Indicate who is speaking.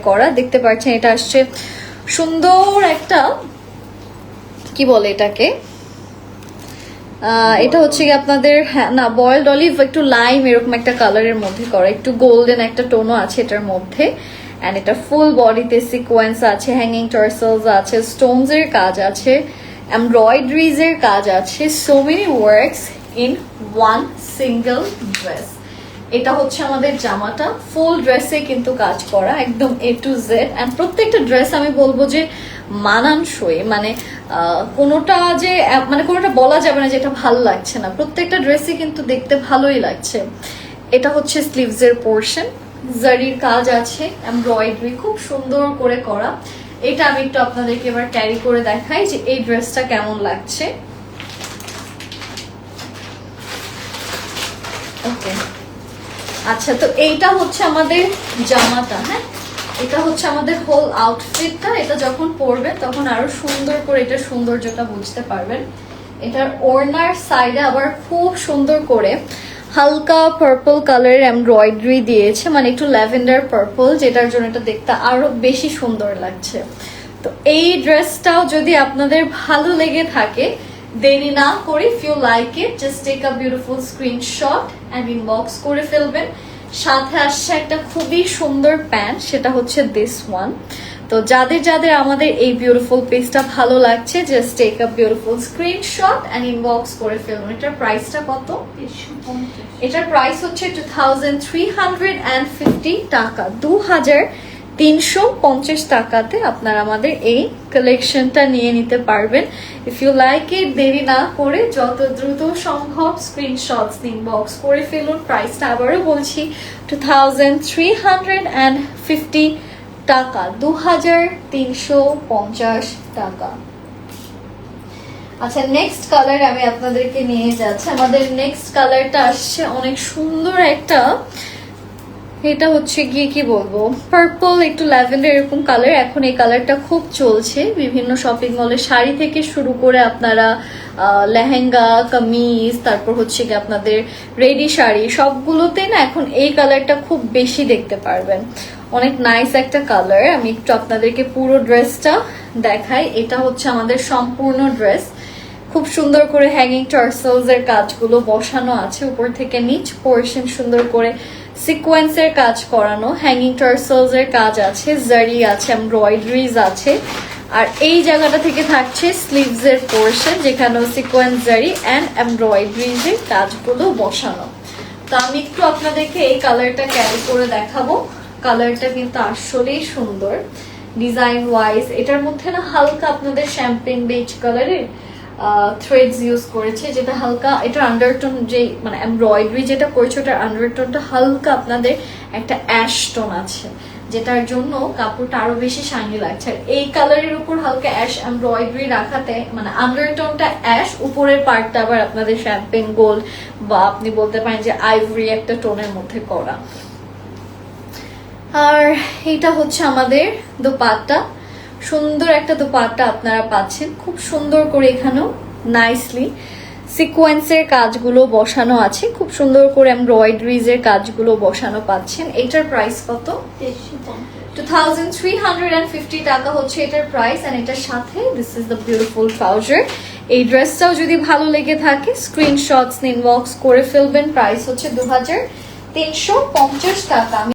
Speaker 1: করা, দেখতে পাচ্ছেন এটা আসছে সুন্দর একটা কি বলে এটাকে, এটা হচ্ছে কি আপনাদের না বয়েলড অলিভ একটু লাইম এরকম একটা কালারের মধ্যে করা, একটু গোল্ডেন একটা টোনও আছে এটার মধ্যে। এন্ড এটা ফুল বডিতে সিকোয়েন্স আছে, হ্যাঙ্গিং টার্সেলস আছে, স্টোনস এর কাজ আছে, এমব্রয়ডারিজ এর কাজ আছে, so many works in one single dress. এটা হচ্ছে আমাদের জামাটা, ফুল ড্রেসে কিন্তু কাজ করা একদম A to Z। এন্ড প্রত্যেকটা ড্রেস আমি বলবো যে মানানসই, মানে কোনোটা যে মানে কোনোটা বলা যাবে না যে এটা ভালো লাগছে না, প্রত্যেকটা ড্রেসই কিন্তু দেখতে ভালোই লাগছে। এটা হচ্ছে স্লিভস এর পোর্শন, জারির কাজ আছে, এমব্রয়ডারি খুব সুন্দর করে করা। এটা আমি একটু আপনাদেরকে এবার ক্যারি করে দেখাই যে এই ড্রেসটা কেমন লাগছে। ওকে, আচ্ছা, তো এইটা হচ্ছে আমাদের জামাটা। হ্যাঁ, এটা হচ্ছে আমাদের হোল আউটফিটটা। এটা যখন পরবেন তখন আরো সুন্দর করে এটা সৌন্দর্যটা বুঝতে পারবেন। এটার ওড়নার সাইডে আবার খুব সুন্দর করে হালকা পার্পল কালারের এমব্রয়ডারি দিয়েছে, মানে একটু ল্যাভেন্ডার পার্পল, যেটার জন্য এটা দেখতে আরো বেশি সুন্দর লাগছে। তো এই ড্রেসটাও যদি আপনাদের ভালো লেগে থাকে, দেরি না করে if you like it just take a beautiful screenshot and inbox করে ফেলবেন। সাথে আসছে একটা খুবই সুন্দর প্যান্ট, সেটা হচ্ছে দিস ওয়ান। তো যাদের যাদের আমাদের এই বিউটিফুল পেজটা ভালো লাগছে just take a beautiful screenshot and inbox করে ফেলবেন। এটার প্রাইসটা কত? এটার প্রাইস হচ্ছে 2350 টাকা, 2350 টাকাতে আপনারা আমাদের এই কালেকশনটা নিয়ে নিতে পারবেন। ইফ ইউ লাইক ইট দেরি না করে যত দ্রুত সম্ভব স্ক্রিনশটস ইনবক্স করে ফেলুন। প্রাইসটা আবারও বলছি 2350 টাকা, 2350 টাকা। আচ্ছা, নেক্সট কালার আমি আপনাদেরকে নিয়ে যাচ্ছি। আমাদের নেক্সট কালারটা আসছে অনেক সুন্দর একটা, এটা হচ্ছে গিয়ে কি বলবো, পার্পল একটু ল্যাভেন্ডার এরকম কালার। এখন এই কালারটা খুব চলছে বিভিন্ন শপিং মলে, শাড়ি থেকে শুরু করে আপনারা লেহেঙ্গা, কামিজ, তারপর হচ্ছে কি আপনাদের রেডি শাড়ি, সবগুলোতে না এখন এই কালারটা খুব বেশি দেখতে পারবেন। অনেক নাইস একটা কালার। আমি একটু আপনাদেরকে পুরো ড্রেসটা দেখাই। এটা হচ্ছে আমাদের সম্পূর্ণ ড্রেস, খুব সুন্দর করে হ্যাঙ্গিং টার্সেলস এর কাজগুলো বসানো আছে, উপর থেকে নিচ পোর্শন সুন্দর করে সিকোয়েন্সের কাজ করানো, হ্যাঙ্গিং টার্সেলস এর কাজ আছে, জারি আছে, এমব্রয়ডারিজ আছে। আর এই জায়গাটা থেকে থাকছে স্লিভস এর পোর্শন, যেখানেও সিকোয়েন্স, জারি এন্ড এমব্রয়ডারিজ এর কাজগুলো বসানো। তো আমি একটু আপনাদেরকে এই কালারটা ক্যারি করে দেখাবো। কালারটা কিন্তু আসলেই সুন্দর ডিজাইন ওয়াইজ। এটার মধ্যে না হালকা আপনাদের শ্যাম্পেন বেজ কালারের থ্রেডস ইউজ করেছে, যেটা হালকা, এটার আন্ডারটোন যে মানে এমব্রয়ডারি যেটা করেছে ওটার আন্ডারটোনটা হালকা আপনাদের একটা অ্যাশ টোন আছে, যেটার জন্য কাপড়টা আরো বেশি শাইনি লাগছে। আর এই কালারের উপর হালকা অ্যাশ এমব্রয়ডারি রাখাতে মানে আন্ডারটোনটা অ্যাশ, উপরের পার্টটা আবার আপনাদের শ্যাম্পেন গোল্ড বা আপনি বলতে পারেন যে আইভরি একটা টোনের মধ্যে করা। আর এটা হচ্ছে আমাদের দোপাট্টা, সুন্দর একটা দোপাট্টা আপনারা পাচ্ছেন, খুব সুন্দর করে এখানেও নাইসলি সিকোয়েন্সের কাজগুলো বসানো আছে, খুব সুন্দর করে এমব্রয়ডারিজ এর কাজগুলো বসানো পাচ্ছেন। এটার প্রাইস কত? 2350 টাকা হচ্ছে এটার প্রাইস। এন্ড এটার সাথে this is the beautiful trouser. এই ড্রেসটাও যদি ভালো লেগে থাকে স্ক্রিনশটস ইনবক্স করে ফেলবেন। প্রাইস হচ্ছে 2350 টাকা।